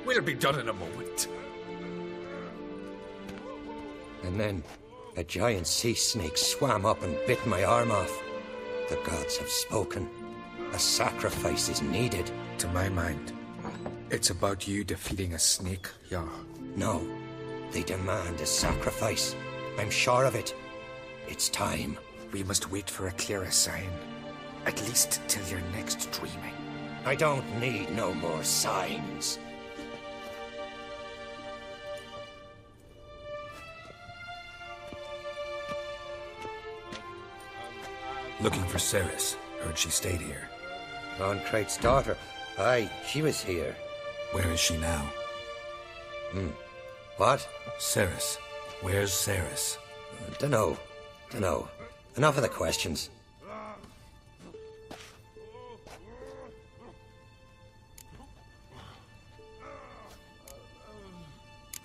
We'll be done in a moment. And then a giant sea snake swam up and bit my arm off. The gods have spoken. A sacrifice is needed. To my mind, it's about you defeating a snake, Jarl. No, they demand a sacrifice. I'm sure of it. It's time. We must wait for a clearer sign. At least till your next dreaming. I don't need no more signs. Looking for Ceres. Heard she stayed here. Crate's daughter. Aye, she was here. Where is she now? What? Ceres. Where's Ceres? Dunno. Enough of the questions.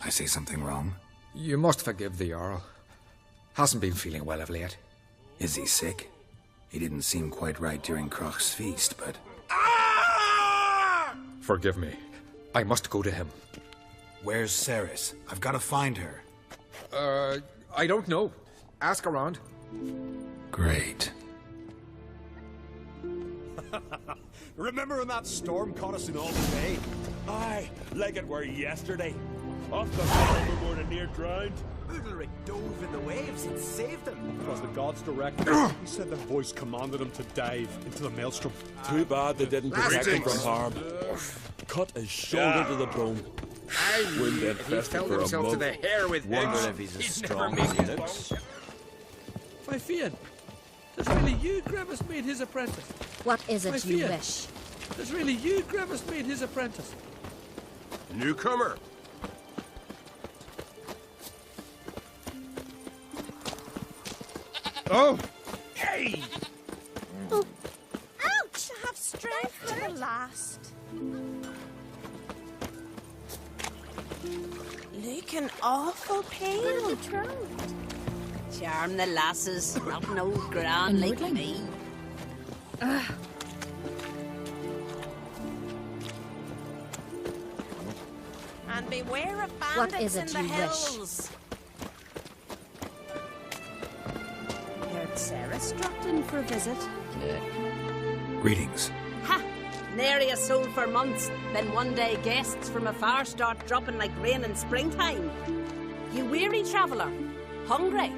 I say something wrong? You must forgive the Jarl. Hasn't been feeling well of late. Is he sick? He didn't seem quite right during Kroch's feast, but... Forgive me. I must go to him. Where's Ceres? I've got to find her. I don't know. Ask around. Great. Remember when that storm caught us in Alden Bay? Aye, like it were yesterday. Off the boat we were near drowned. Udalric dove in the waves and saved him. It was the gods' directive. He said the voice commanded him to dive into the maelstrom. Too bad they didn't protect him from harm. Cut his shoulder to the bone. Wind then He felt himself to the hair with Wonder eggs. if he's as He'd strong never as make he it. looks. My Fian, there's really you Grimace made his apprentice. What is My it you Fian, wish? there's really you Grimace made his apprentice. Newcomer. Oh! Hey! Oh. Ouch! I have strength to the last. Looking awful pale. Charm the lasses, not an old gran like me. And beware of What bandits is it in the you wish? hills. Heard Ceres dropped in for a visit. Greetings. Ha! Nary a soul for months, then one day guests from afar start dropping like rain in springtime. You weary traveller, hungry?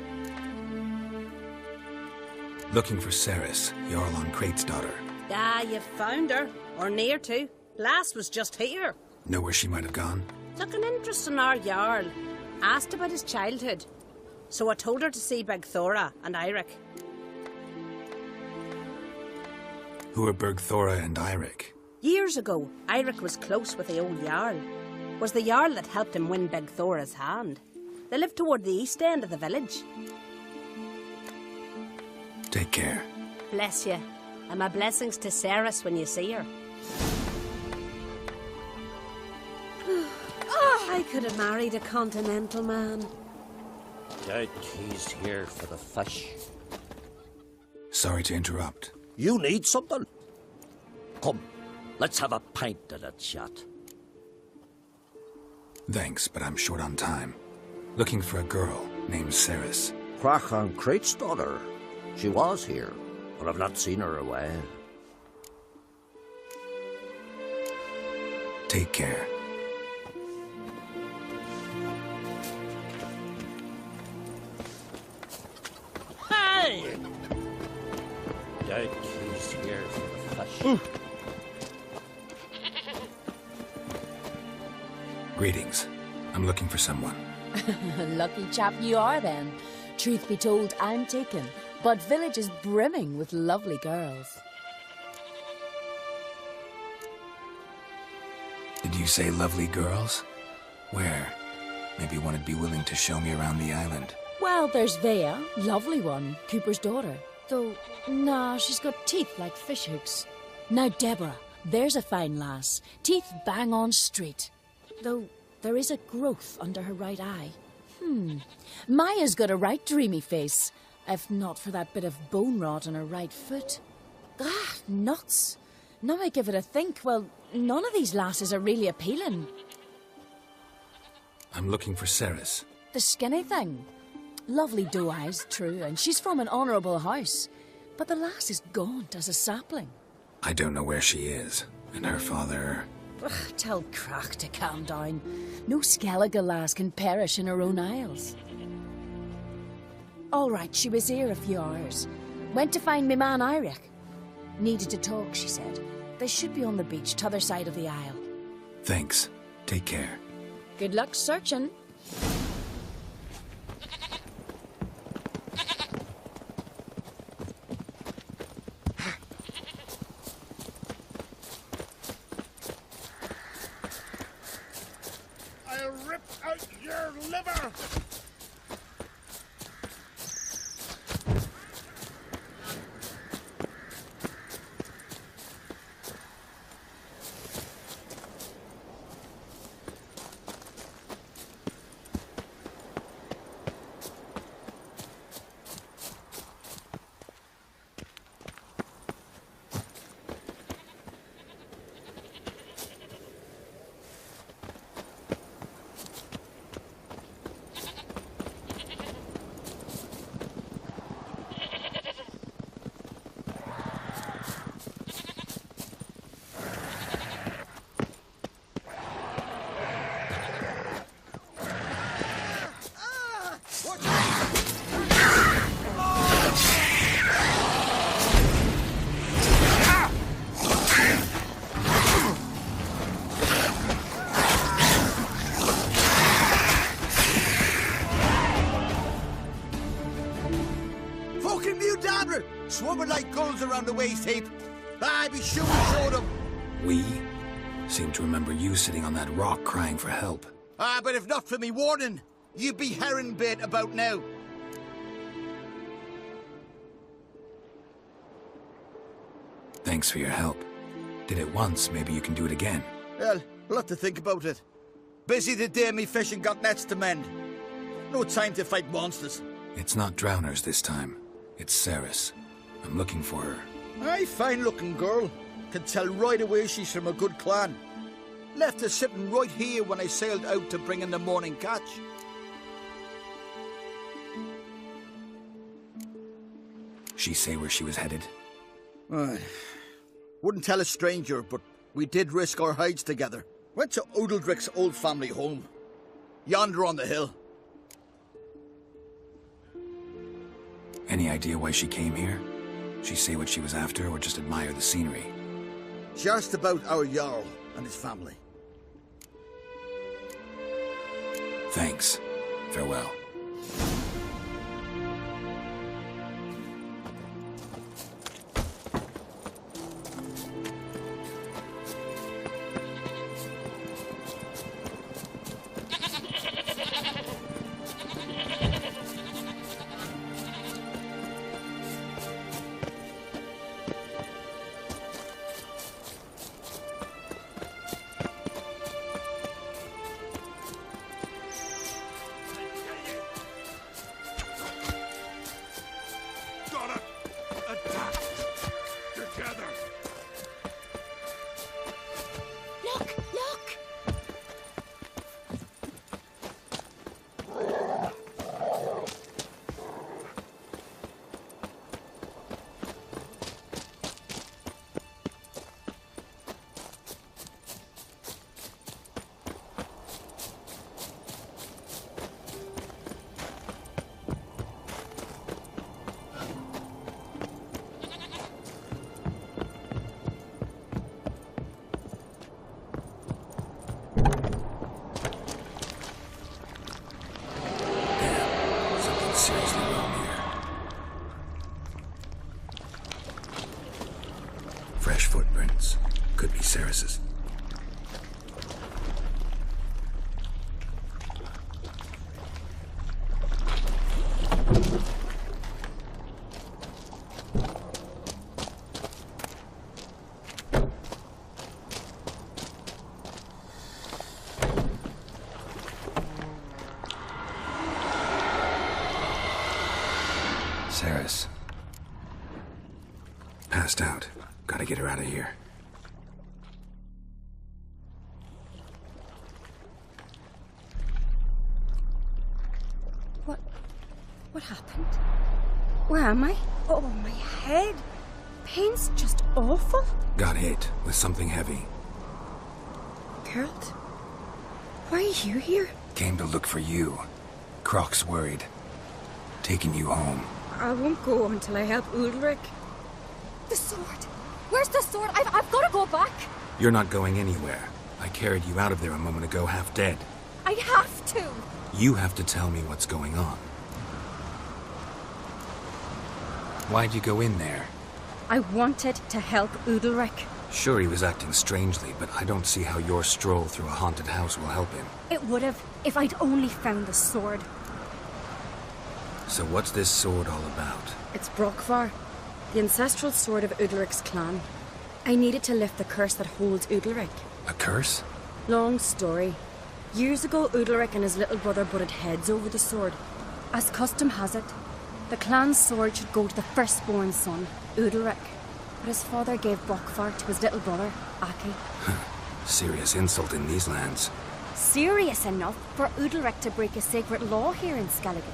Looking for Ceres, Jarl on Crate's daughter. Ah, you found her, or near to. Lass was just here. Know where she might have gone? Took an interest in our Jarl. Asked about his childhood. So I told her to see Bergthora and Eirik. Who are Bergthora and Eirik? Years ago, Eirik was close with the old Jarl. Was the Jarl that helped him win Bergthora's hand. They lived toward the east end of the village. Take care. Bless you. And my blessings to Ceres when you see her. I could have married a continental man. Doubt he's here for the fish. Sorry to interrupt. You need something? Come, let's have a pint and a chat. Thanks, but I'm short on time. Looking for a girl named Ceres. Crachan Crate's daughter. She was here, but I've not seen her a while. Take care. Hey! Doubt he's here for the fish. Greetings. I'm looking for someone. Lucky chap you are then. Truth be told, I'm taken, but village is brimming with lovely girls. Did you say lovely girls? Where? Maybe one would be willing to show me around the island. Well, there's Vea, lovely one, Cooper's daughter. Though, nah, she's got teeth like fishhooks. Now, Deborah, there's a fine lass. Teeth bang on straight. Though, there is a growth under her right eye. Maya's got a right dreamy face, if not for that bit of bone rot on her right foot. Ah, nuts. Now I give it a think, well, none of these lasses are really appealing. I'm looking for Ceres. The skinny thing. Lovely doe eyes, true, and she's from an honourable house. But the lass is gaunt as a sapling. I don't know where she is, and her father... Ugh, tell Crach to calm down. No Skellige lass can perish in her own isles. All right, she was here a few hours. Went to find me man Iric. Needed to talk, she said. They should be on the beach, t'other side of the isle. Thanks. Take care. Good luck searching. I'll rip out your liver! Swimming like gulls around the waist heap. I be sure we showed them. We seem to remember you sitting on that rock crying for help. But if not for me warning, you'd be herring bait about now. Thanks for your help. Did it once, maybe you can do it again. Well, I'll have to think about it. Busy the day me fishing got nets to mend. No time to fight monsters. It's not drowners this time. It's Ceres. I'm looking for her. Aye, fine-looking girl. Can tell right away she's from a good clan. Left her sitting right here when I sailed out to bring in the morning catch. She say where she was headed? Wouldn't tell a stranger, but we did risk our hides together. Went to Odeldrick's old family home. Yonder on the hill. Any idea why she came here? She say what she was after, or just admire the scenery? She asked about our Jarl and his family. Thanks. Farewell. Seriously wrong here. Fresh footprints. Could be Ceres's. Ceres. Passed out. Gotta get her out of here. What happened? Where am I? Oh, my head. Pain's just awful. Got hit with something heavy. Geralt? Why are you here? Came to look for you. Croc's worried. Taking you home. I won't go until I help Udalric. The sword! Where's the sword? I've got to go back! You're not going anywhere. I carried you out of there a moment ago, half dead. I have to! You have to tell me what's going on. Why'd you go in there? I wanted to help Udalric. Sure, he was acting strangely, but I don't see how your stroll through a haunted house will help him. It would have, if I'd only found the sword. So what's this sword all about? It's Brokvar, the ancestral sword of Udalric's clan. I needed to lift the curse that holds Udalric. A curse? Long story. Years ago, Udalric and his little brother butted heads over the sword. As custom has it, the clan's sword should go to the firstborn son, Udalric. But his father gave Brokvar to his little brother, Aki. Serious insult in these lands. Serious enough for Udalric to break a sacred law here in Skellige.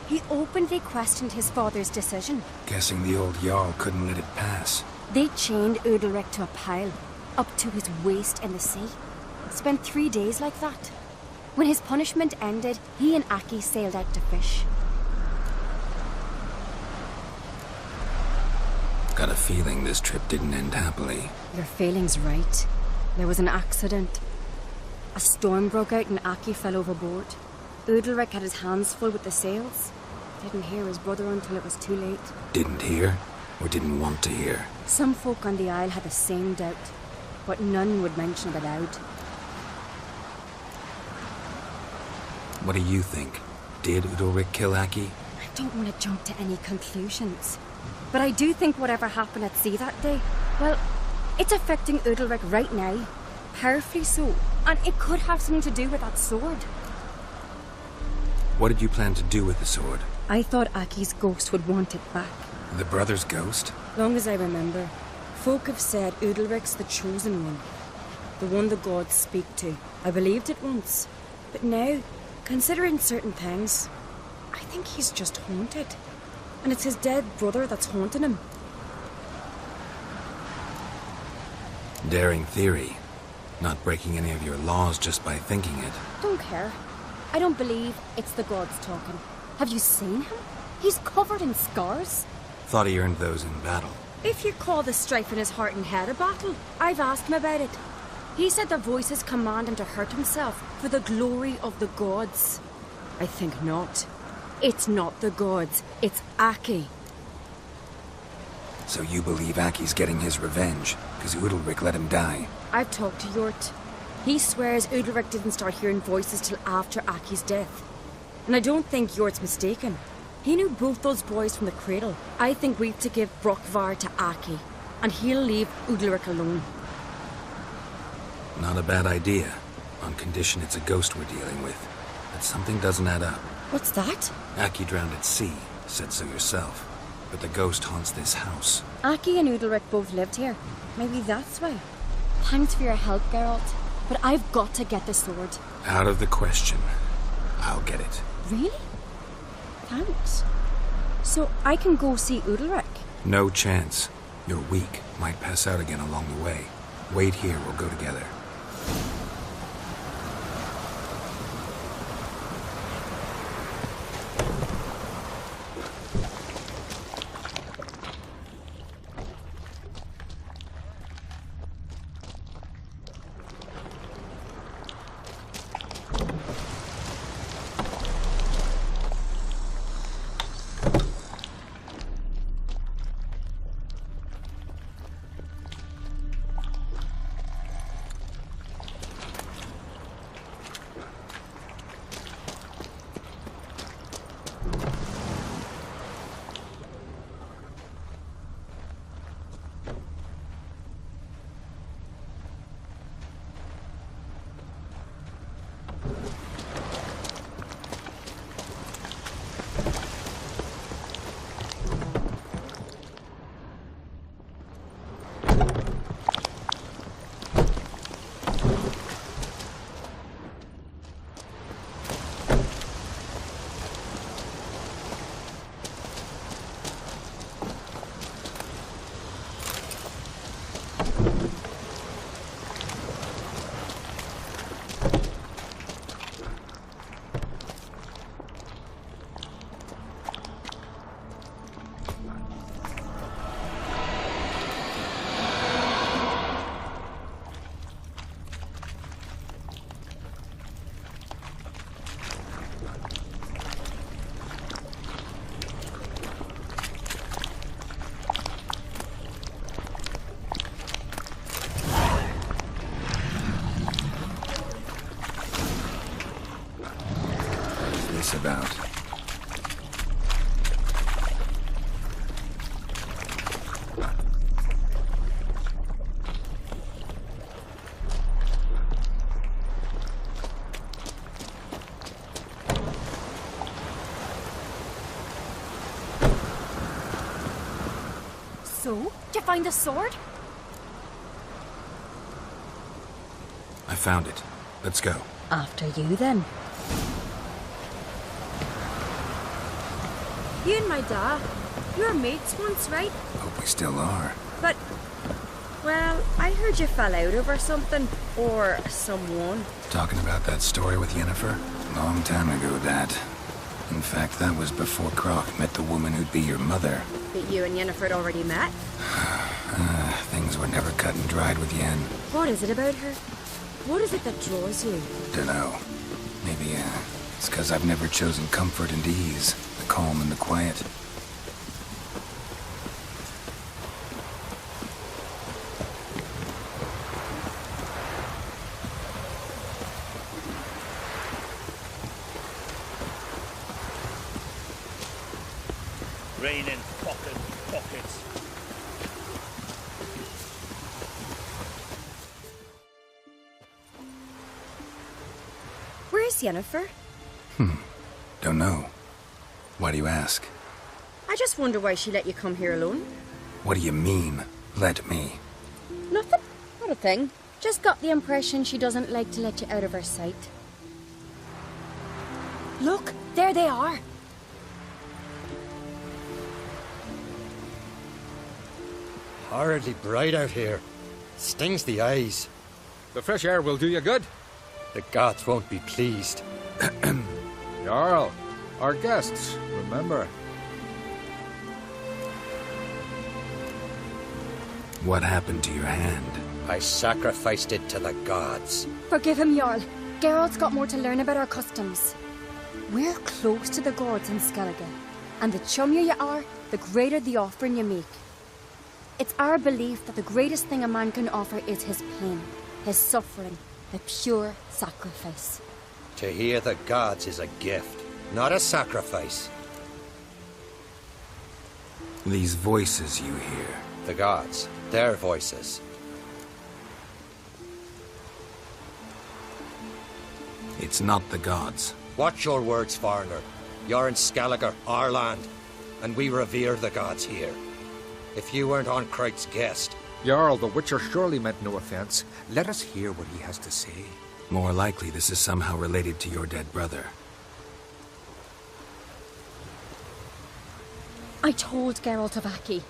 He openly questioned his father's decision. Guessing the old Jarl couldn't let it pass. They chained Udalric to a pile, up to his waist in the sea. Spent 3 days like that. When his punishment ended, he and Aki sailed out to fish. Got a feeling this trip didn't end happily. Your feeling's right. There was an accident. A storm broke out and Aki fell overboard. Udalric had his hands full with the sails. Didn't hear his brother until it was too late. Didn't hear? Or didn't want to hear? Some folk on the Isle had the same doubt, but none would mention it aloud. What do you think? Did Udalric kill Aki? I don't want to jump to any conclusions. But I do think whatever happened at sea that day, well, it's affecting Udalric right now. Powerfully so. And it could have something to do with that sword. What did you plan to do with the sword? I thought Aki's ghost would want it back. The brother's ghost? Long as I remember, folk have said Udalric's the chosen one. The one the gods speak to. I believed it once. But now, considering certain things, I think he's just haunted. And it's his dead brother that's haunting him. Daring theory. Not breaking any of your laws just by thinking it. Don't care. I don't believe it's the gods talking. Have you seen him? He's covered in scars. Thought he earned those in battle. If you call the strife in his heart and head a battle, I've asked him about it. He said their voices command him to hurt himself for the glory of the gods. I think not. It's not the gods, it's Aki. So you believe Aki's getting his revenge, because Udalric let him die? I've talked to Yort. He swears Udalric didn't start hearing voices till after Aki's death. And I don't think Yort's mistaken. He knew both those boys from the cradle. I think we've to give Brokvar to Aki, and he'll leave Udalric alone. Not a bad idea, on condition it's a ghost we're dealing with. But something doesn't add up. What's that? Aki drowned at sea, said so yourself. But the ghost haunts this house. Aki and Udalric both lived here. Maybe that's why. Thanks for your help, Geralt. But I've got to get the sword. Out of the question. I'll get it. Really? Thanks. So I can go see Udalric? No chance. You're weak. Might pass out again along the way. Wait here, we'll go together. this about? So, did you find the sword? I found it. Let's go. After you, then. You and my dad, you were mates once, right? Hope we still are. But, well, I heard you fell out over something. Or someone. Talking about that story with Yennefer? Long time ago, Dad. In fact, that was before Croc met the woman who'd be your mother. But you and Yennefer had already met? Things were never cut and dried with Yen. What is it about her? What is it that draws you? Dunno. Maybe, it's because I've never chosen comfort and ease, the calm and the quiet. Raining fucking buckets. Where's Yennefer? Don't know. Why do you ask? I just wonder why she let you come here alone. What do you mean, let me? Nothing. Not a thing. Just got the impression she doesn't like to let you out of her sight. Look, there they are. Horridly bright out here. Stings the eyes. The fresh air will do you good. The gods won't be pleased. Jarl, our guests, remember. What happened to your hand? I sacrificed it to the gods. Forgive him, Jarl. Geralt's got more to learn about our customs. We're close to the gods in Skellige, and the chummier you are, the greater the offering you make. It's our belief that the greatest thing a man can offer is his pain, his suffering, a pure sacrifice. To hear the gods is a gift, not a sacrifice. These voices you hear. The gods, their voices. It's not the gods. Watch your words, foreigner. You're in Skellige, our land, and we revere the gods here. If you weren't on Cright's guest... Jarl, the Witcher surely meant no offense. Let us hear what he has to say. More likely this is somehow related to your dead brother. I told Geralt of Aki.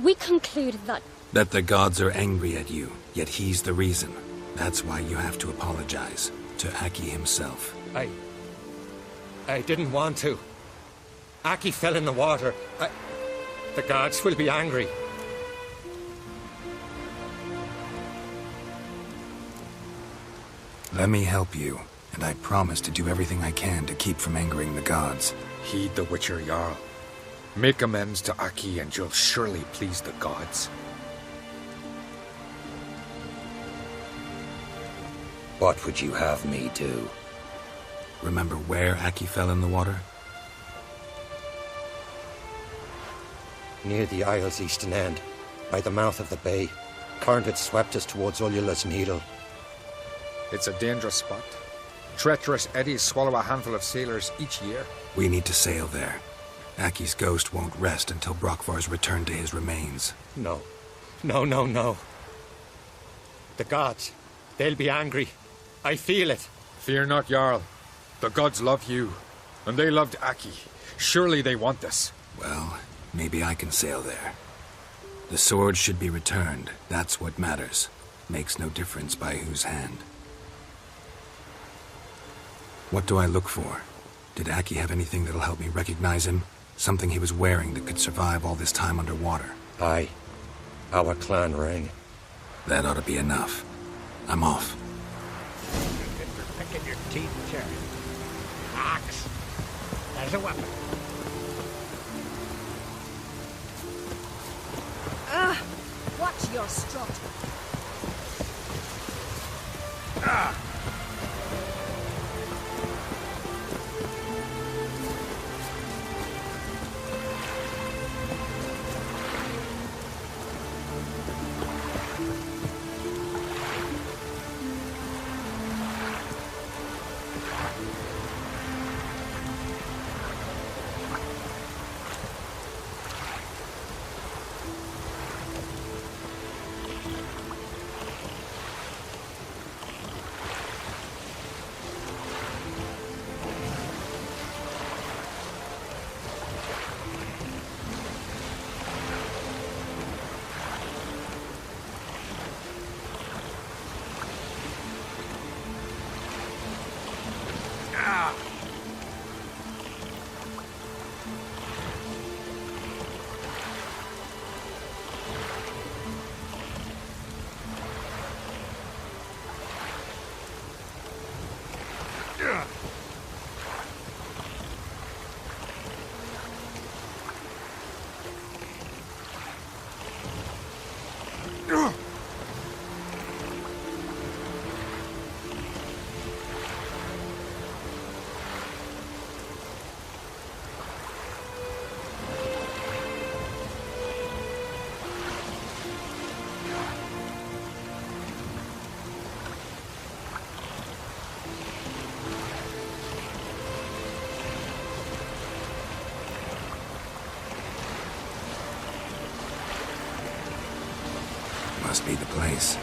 We concluded that... That the gods are angry at you, yet he's the reason. That's why you have to apologize. To Aki himself. I didn't want to. Aki fell in the water. The gods will be angry. Let me help you, and I promise to do everything I can to keep from angering the gods. Heed the Witcher, Jarl. Make amends to Aki and you'll surely please the gods. What would you have me do? Remember where Aki fell in the water? Near the Isle's eastern end, by the mouth of the bay. Current had swept us towards Ullula's Needle. It's a dangerous spot. Treacherous eddies swallow a handful of sailors each year. We need to sail there. Aki's ghost won't rest until Brokvar's returned to his remains. No. No. The gods, they'll be angry. I feel it. Fear not, Jarl. The gods love you, and they loved Aki. Surely they want this. Well, maybe I can sail there. The sword should be returned. That's what matters. Makes no difference by whose hand. What do I look for? Did Aki have anything that'll help me recognize him? Something he was wearing that could survive all this time underwater? Aye. Our clan ring. That ought to be enough. I'm off. Good for picking your teeth, Cherry. Axe. As a weapon. Watch your strut. Must be the place.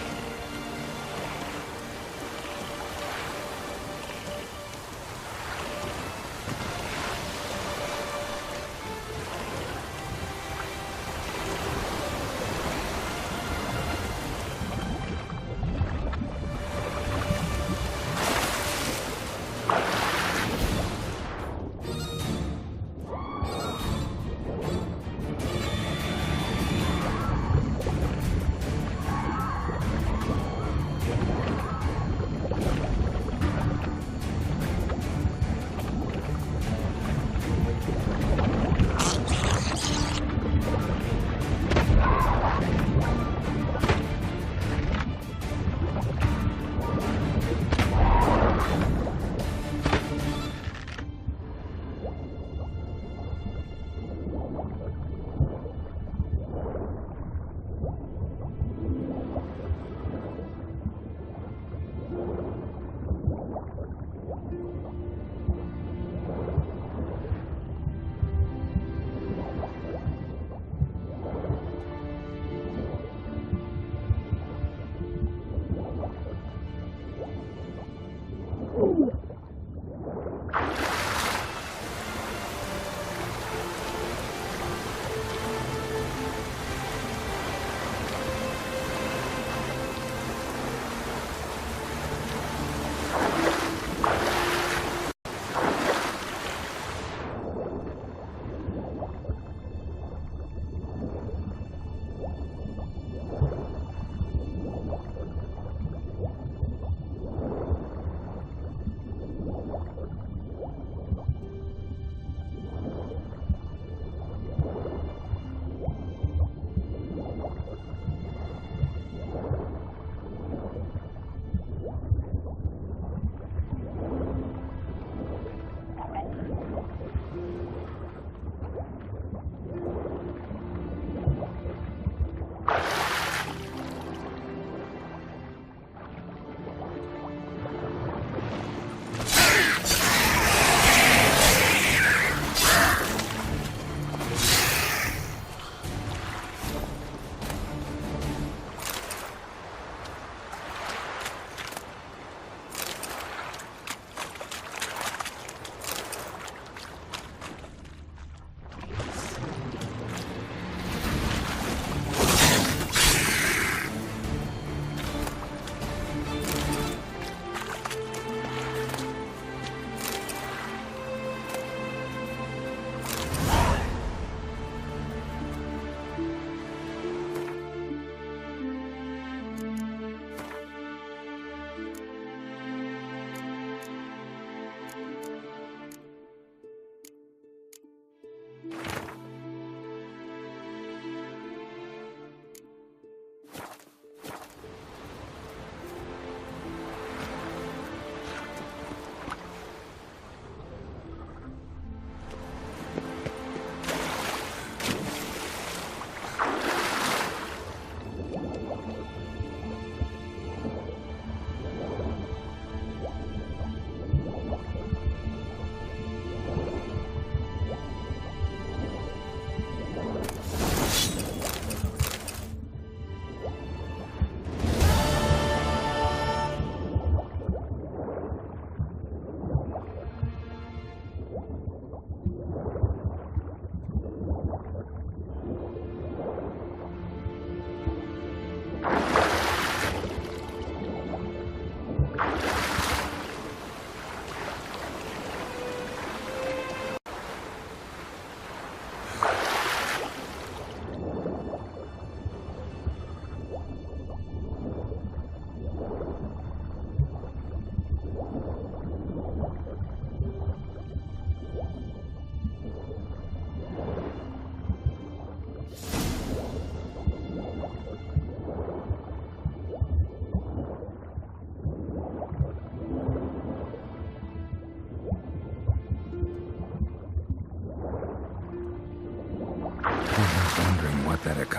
you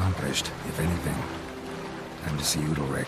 accomplished, if anything. Time to see Udalric.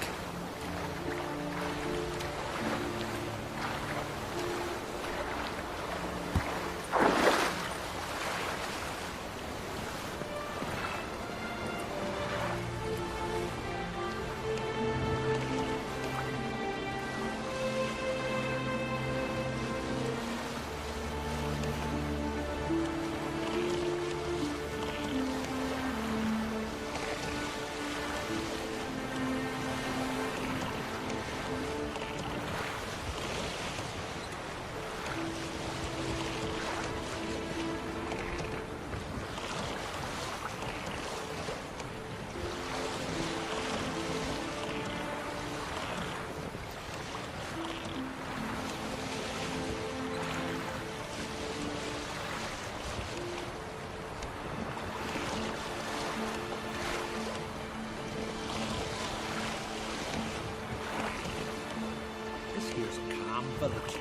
This here's a calm village.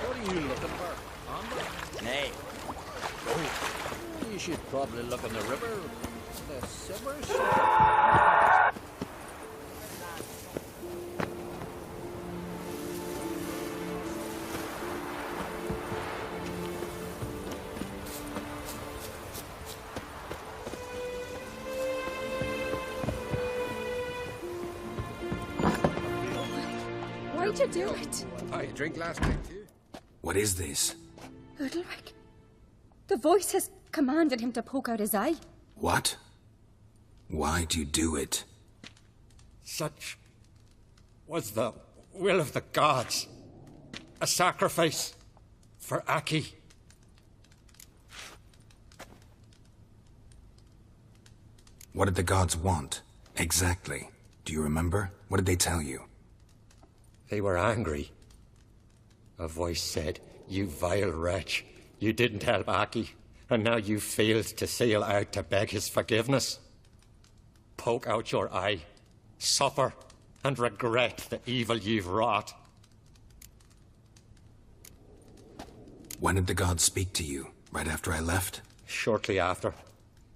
What are you looking for? Amber? Nay. Oh, you should probably look in the river. The sewers. Why'd you do it? I had a drink last night, too. What is this? Udalric. The voice has commanded him to poke out his eye. What? Why'd you do it? Such was the will of the gods. A sacrifice for Aki. What did the gods want? Exactly. Do you remember? What did they tell you? They were angry. A voice said, "You vile wretch, you didn't help Aki, and now you failed to sail out to beg his forgiveness. Poke out your eye, suffer, and regret the evil you've wrought." When did the gods speak to you? Right after I left? Shortly after.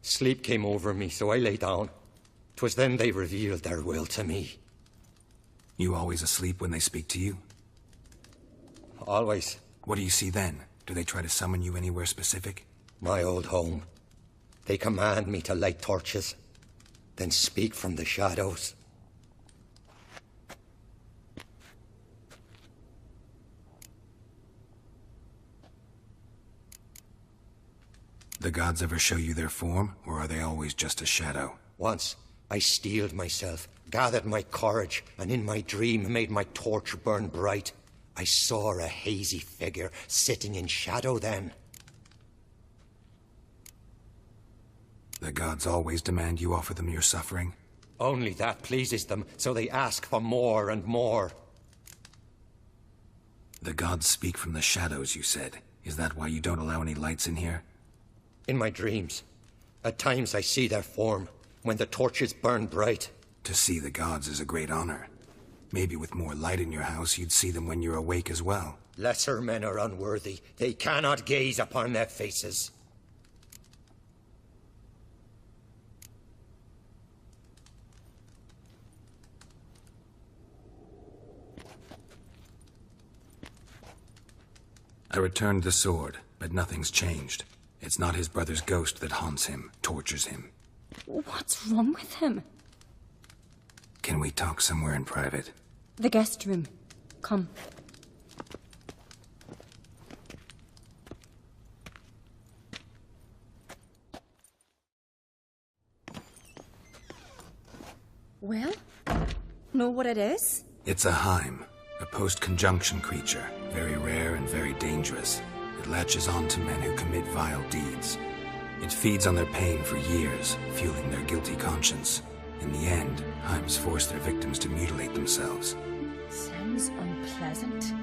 Sleep came over me, so I lay down. 'Twas then they revealed their will to me. You always asleep when they speak to you? Always. What do you see then? Do they try to summon you anywhere specific? My old home. They command me to light torches, then speak from the shadows. The gods ever show you their form, or are they always just a shadow? Once, I steeled myself, gathered my courage, and in my dream made my torch burn bright. I saw a hazy figure sitting in shadow then. The gods always demand you offer them your suffering? Only that pleases them, so they ask for more and more. The gods speak from the shadows, you said. Is that why you don't allow any lights in here? In my dreams. At times I see their form, when the torches burn bright. To see the gods is a great honor. Maybe with more light in your house, you'd see them when you're awake as well. Lesser men are unworthy. They cannot gaze upon their faces. I returned the sword, but nothing's changed. It's not his brother's ghost that haunts him, tortures him. What's wrong with him? Can we talk somewhere in private? The guest room. Come. Well, know what it is? It's a Heim, a post-conjunction creature, very rare and very dangerous. It latches on to men who commit vile deeds. It feeds on their pain for years, fueling their guilty conscience. In the end, Heims force their victims to mutilate themselves. Sounds unpleasant.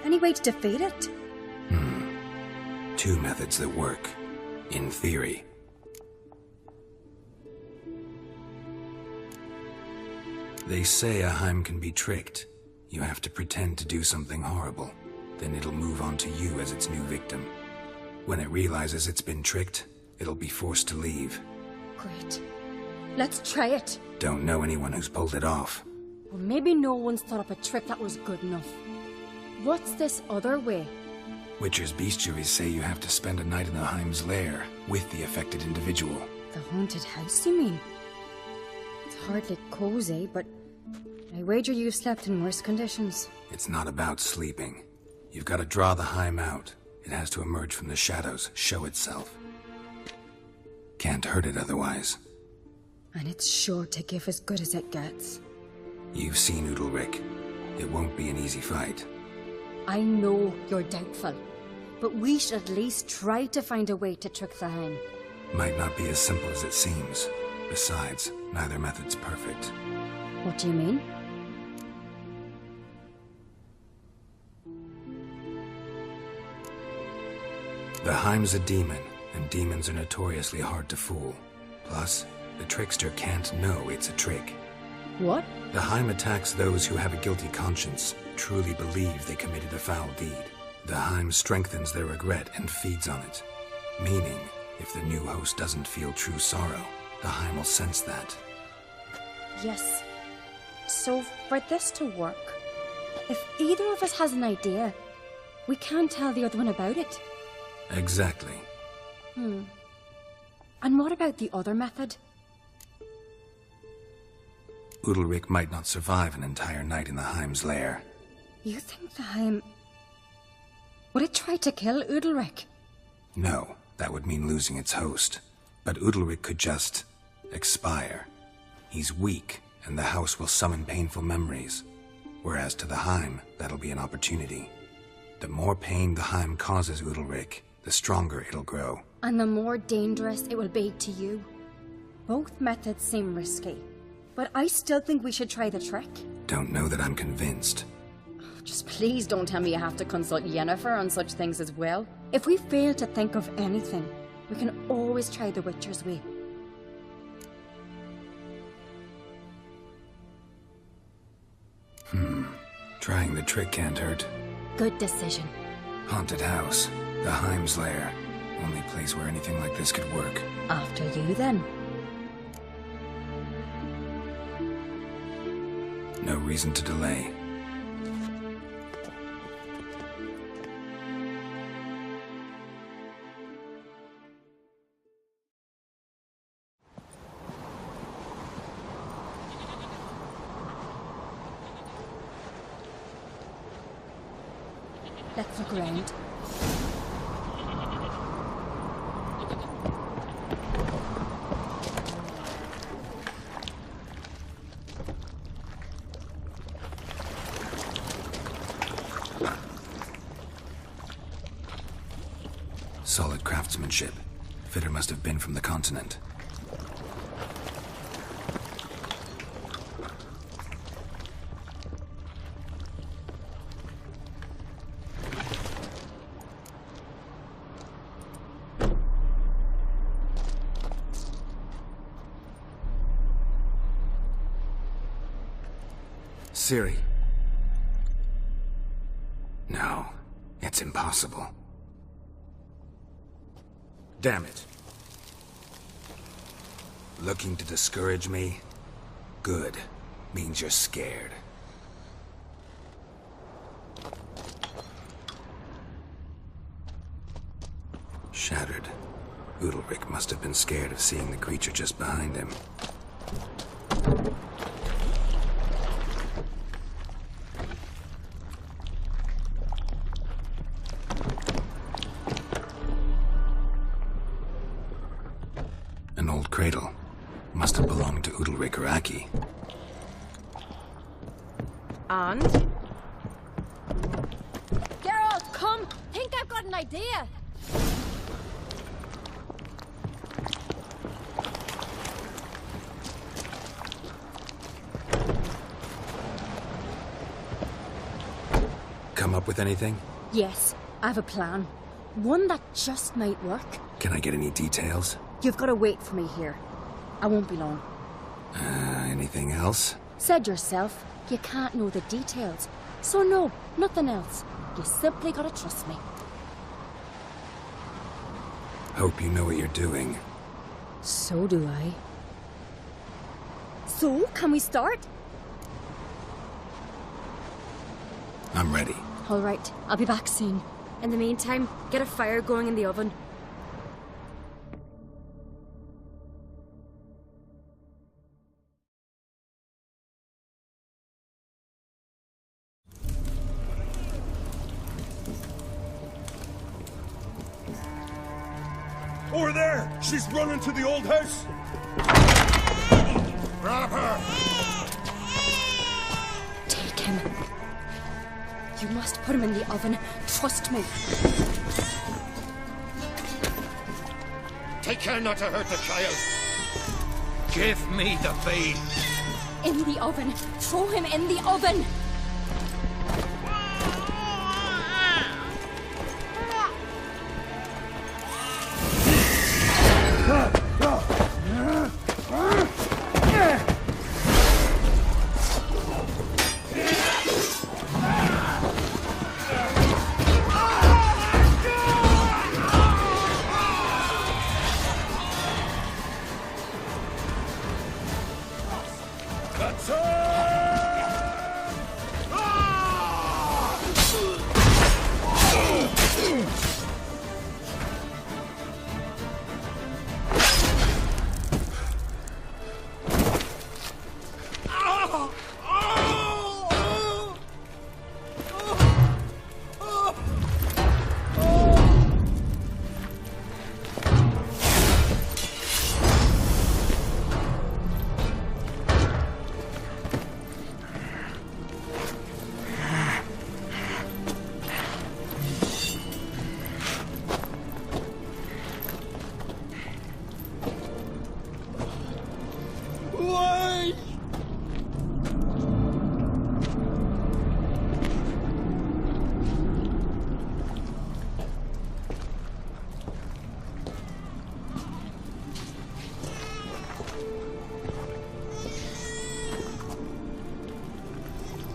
Any way to defeat it? Two methods that work. In theory. They say a Heim can be tricked. You have to pretend to do something horrible. Then it'll move on to you as its new victim. When it realizes it's been tricked, it'll be forced to leave. Great. Let's try it. Don't know anyone who's pulled it off. Well, maybe no one's thought up a trick that was good enough. What's this other way? Witcher's bestiaries say you have to spend a night in the Heim's lair with the affected individual. The haunted house, you mean? It's hardly cozy, but I wager you've slept in worse conditions. It's not about sleeping. You've got to draw the Heim out. It has to emerge from the shadows, show itself. Can't hurt it otherwise. And it's sure to give as good as it gets. You've seen Udalric. It won't be an easy fight. I know you're doubtful, but we should at least try to find a way to trick the Heim. Might not be as simple as it seems. Besides, neither method's perfect. What do you mean? The Heim's a demon, and demons are notoriously hard to fool. Plus, the trickster can't know it's a trick. What? The Heim attacks those who have a guilty conscience, truly believe they committed a foul deed. The Heim strengthens their regret and feeds on it. Meaning, if the new host doesn't feel true sorrow, the Heim will sense that. Yes. So, for this to work, if either of us has an idea, we can't tell the other one about it. Exactly. And what about the other method? Udalric might not survive an entire night in the Heim's lair. You think the Heim... Would it try to kill Udalric? No, that would mean losing its host. But Udalric could just... expire. He's weak, and the house will summon painful memories. Whereas to the Heim, that'll be an opportunity. The more pain the Heim causes Udalric, the stronger it'll grow. And the more dangerous it will be to you. Both methods seem risky, but I still think we should try the trick. Don't know that I'm convinced. Just please don't tell me you have to consult Yennefer on such things as well. If we fail to think of anything, we can always try the Witcher's way. Trying the trick can't hurt. Good decision. Haunted house. The Heim's lair. Only place where anything like this could work. After you, then. No reason to delay. Let's look around. Solid craftsmanship. Fitter must have been from the continent. Ciri. No, it's impossible. Damn it. Looking to discourage me? Good. Means you're scared. Shattered. Udalric must have been scared of seeing the creature just behind him. An old cradle. Must have belonged to Udalric or Aki. And? Geralt, come! Think I've got an idea! Come up with anything? Yes, I have a plan. One that just might work. Can I get any details? You've got to wait for me here. I won't be long. Anything else? Said yourself, you can't know the details. So no, nothing else. You simply gotta trust me. Hope you know what you're doing. So do I. So, can we start? I'm ready. All right, I'll be back soon. In the meantime, get a fire going in the oven. Over there! She's running to the old house! Grab her! Take him. You must put him in the oven. Trust me. Take care not to hurt the child. Give me the babe. In the oven. Throw him in the oven.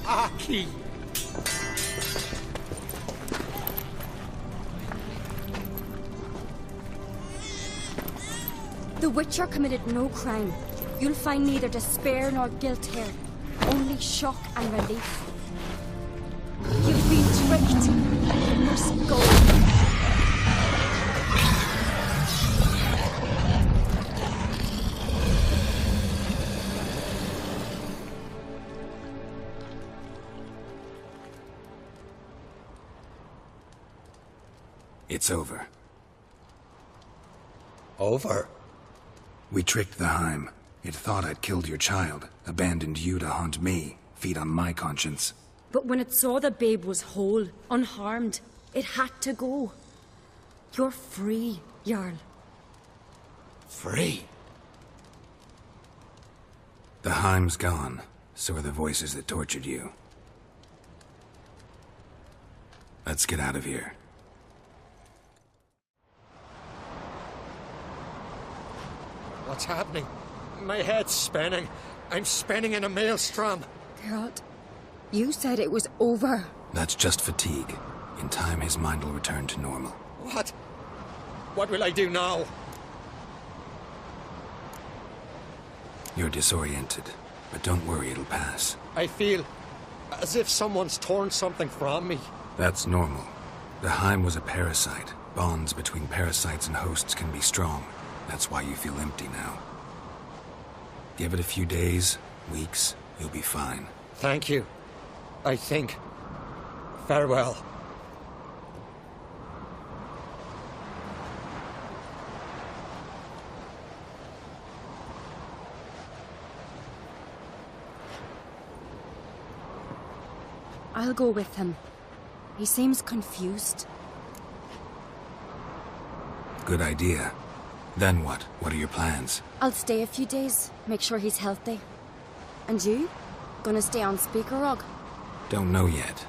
Aki! The Witcher committed no crime. You'll find neither despair nor guilt here. Only shock and relief. You've been tricked. You must go. It's over. Over? We tricked the Heim. It thought I'd killed your child, abandoned you to haunt me, feed on my conscience. But when it saw the babe was whole, unharmed, it had to go. You're free, Jarl. Free? The Heim's gone, so are the voices that tortured you. Let's get out of here. What's happening? My head's spinning. I'm spinning in a maelstrom. Geralt, you said it was over. That's just fatigue. In time, his mind will return to normal. What? What will I do now? You're disoriented, but don't worry, it'll pass. I feel as if someone's torn something from me. That's normal. The Heim was a parasite. Bonds between parasites and hosts can be strong. That's why you feel empty now. Give it a few days, weeks, you'll be fine. Thank you. I think. Farewell. I'll go with him. He seems confused. Good idea. Then what? What are your plans? I'll stay a few days, make sure he's healthy. And you? Gonna stay on Speaker Rog? Don't know yet.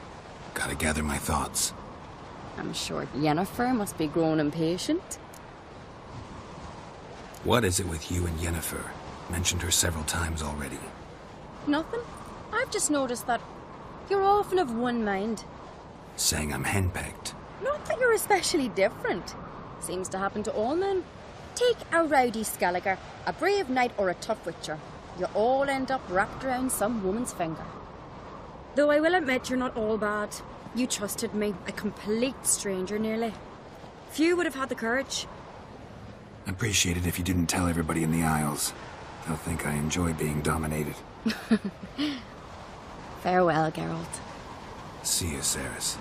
Gotta gather my thoughts. I'm sure Yennefer must be grown impatient. What is it with you and Yennefer? Mentioned her several times already. Nothing. I've just noticed that you're often of one mind. saying I'm henpecked. Not that you're especially different. Seems to happen to all men. Take a rowdy Skelliger, a brave knight or a tough witcher. You all end up wrapped around some woman's finger. Though I will admit you're not all bad. You trusted me, a complete stranger nearly. Few would have had the courage. I'd appreciate it if you didn't tell everybody in the Isles. They'll think I enjoy being dominated. Farewell, Geralt. See you, Ceres.